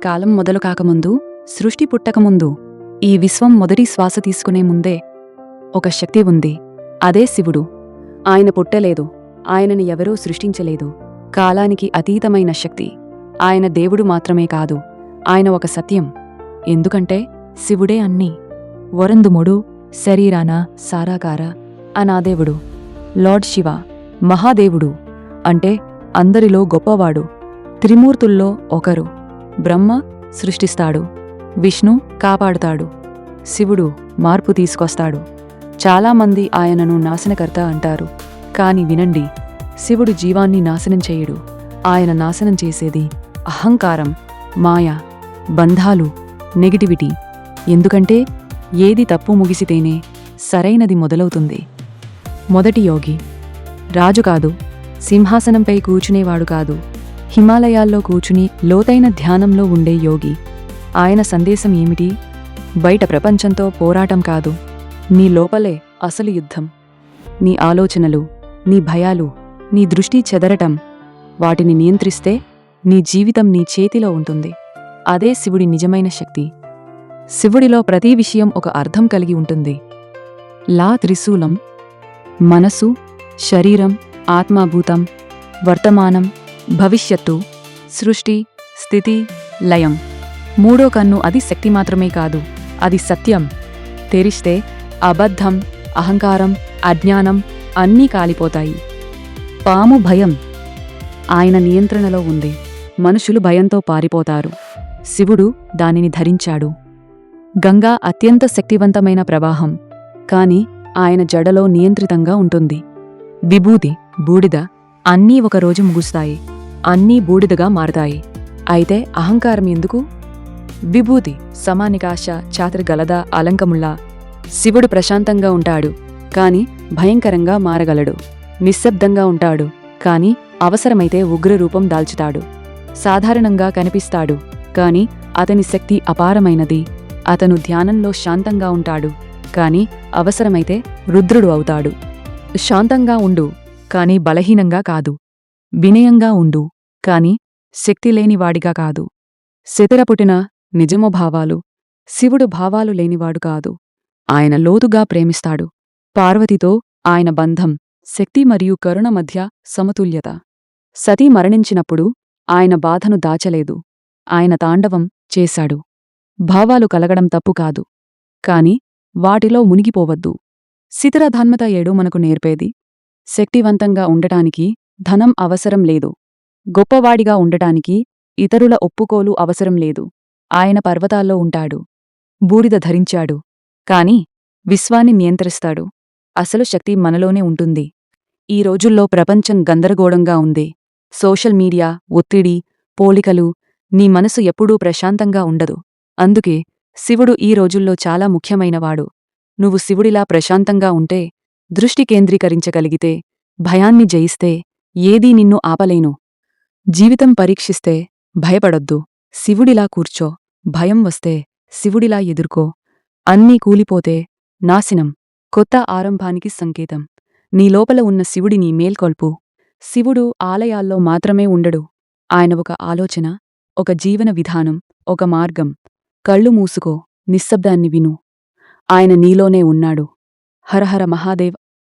కాలం మొదలు కాకముందు, సృష్టి పుట్టకముందు, ఈ విశ్వం మొదటి శ్వాస తీసుకునే ముందే ఒక శక్తి ఉంది. అదే శివుడు. ఆయన పుట్టలేదు, ఆయనని ఎవరూ సృష్టించలేదు. కాలానికి అతీతమైన శక్తి. ఆయన దేవుడు మాత్రమే కాదు, ఆయన ఒక సత్యం. ఎందుకంటే శివుడే అన్నీ. వరందుముడు శరీరాన సారాకార అనాదేవుడు. లార్డ్ శివ మహాదేవుడు అంటే అందరిలో గొప్పవాడు. త్రిమూర్తుల్లో ఒకరు. బ్రహ్మ సృష్టిస్తాడు, విష్ణు కాపాడుతాడు, శివుడు మార్పు తీసుకొస్తాడు. చాలామంది ఆయనను నాశనకర్త అంటారు. కాని వినండి, శివుడు జీవాన్ని నాశనం చేయడు. ఆయన నాశనం చేసేది అహంకారం, మాయ, బంధాలు, నెగిటివిటీ. ఎందుకంటే ఏది తప్పు ముగిసితేనే సరైనది మొదలవుతుంది. మొదటి యోగి రాజు కాదు, సింహాసనంపై కూర్చునేవాడు కాదు, హిమాలయాల్లో కూర్చుని లోతైన ధ్యానంలో ఉండే యోగి. ఆయన సందేశం ఏమిటి? బయట ప్రపంచంతో పోరాటం కాదు, నీ లోపలే అసలు యుద్ధం. నీ ఆలోచనలు, నీ భయాలు, నీ దృష్టి చెదరటం, వాటిని నియంత్రిస్తే నీ జీవితం నీ చేతిలో ఉంటుంది. అదే శివుడి నిజమైన శక్తి. శివుడిలో ప్రతి విషయం ఒక అర్థం కలిగి ఉంటుంది. లా త్రిశూలం, మనసు, శరీరం, ఆత్మాభూతం, వర్తమానం, భవిష్యత్తు, సృష్టి, స్థితి, లయం. మూడో కన్ను అది శక్తి మాత్రమే కాదు, అది సత్యం. తెరిస్తే అబద్ధం, అహంకారం, అజ్ఞానం అన్నీ కాలిపోతాయి. పాము భయం ఆయన నియంత్రణలో ఉంది. మనుషులు భయంతో పారిపోతారు, శివుడు దానిని ధరించాడు. గంగా అత్యంత శక్తివంతమైన ప్రవాహం, కాని ఆయన జడలో నియంత్రితంగా ఉంటుంది. విభూతి, బూడిద అన్నీ ఒకరోజు ముగుస్తాయి, అన్నీ బూడిదగా మారతాయి. అయితే అహంకారం ఎందుకు? విభూతి సమానికాశ చాత్రగలదా అలంకముల్లా. శివుడు ప్రశాంతంగా ఉంటాడు, కాని భయంకరంగా మారగలడు. నిశ్శబ్దంగా ఉంటాడు, కాని అవసరమైతే ఉగ్రరూపం దాల్చుతాడు. సాధారణంగా కనిపిస్తాడు, కాని అతని శక్తి అపారమైనది. అతను ధ్యానంలో శాంతంగా ఉంటాడు, కాని అవసరమైతే రుద్రుడు అవుతాడు. శాంతంగా ఉండు, కాని బలహీనంగా కాదు. వినయంగా ఉండు, కాని శక్తిలేనివాడిగా కాదు. శితరపుటిన నిజము భావాలు. శివుడు భావాలు లేనివాడు కాదు. ఆయన లోతుగా ప్రేమిస్తాడు. పార్వతితో ఆయన బంధం శక్తి మరియు కరుణ మధ్య సమతుల్యత. సతీ మరణించినప్పుడు ఆయన బాధను దాచలేదు, ఆయన తాండవం చేశాడు. భావాలు కలగడం తప్పు కాదు, కాని వాటిలో మునిగిపోవద్దు. శితిరధాన్మత ఏడు మనకు నేర్పేది శక్తివంతంగా ఉండటానికి ధనం అవసరం లేదు, గొప్పవాడిగా ఉండటానికి ఇతరుల ఒప్పుకోలు అవసరం లేదు. ఆయన పర్వతాల్లో ఉంటాడు, బూడిద ధరించాడు, కాని విశ్వాన్ని నియంత్రిస్తాడు. అసలు శక్తి మనలోనే ఉంటుంది. ఈ రోజుల్లో ప్రపంచం గందరగోళంగా ఉంది. సోషల్ మీడియా, ఒత్తిడి, పోలికలు. నీ మనసు ఎప్పుడూ ప్రశాంతంగా ఉండదు. అందుకే శివుడు ఈ రోజుల్లో చాలా ముఖ్యమైనవాడు. నువ్వు శివుడిలా ప్రశాంతంగా ఉంటే, దృష్టి కేంద్రీకరించగలిగితే, భయాన్ని జయిస్తే ఏదీ నిన్ను ఆపలేను. జీవితం పరీక్షిస్తే భయపడొద్దు, శివుడిలా కూర్చో. భయం వస్తే శివుడిలా ఎదుర్కో. అన్నీ కూలిపోతే నాశనం కొత్త ఆరంభానికి సంకేతం. నీ లోపల ఉన్న శివుడిని మేల్కొల్పు. శివుడు ఆలయాల్లో మాత్రమే ఉండడు. ఆయన ఒక ఆలోచన, ఒక జీవన విధానం, ఒక మార్గం. కళ్ళు మూసుకో, నిశ్శబ్దాన్ని విను. ఆయన నీలోనే ఉన్నాడు. హరహర మహాదేవ్.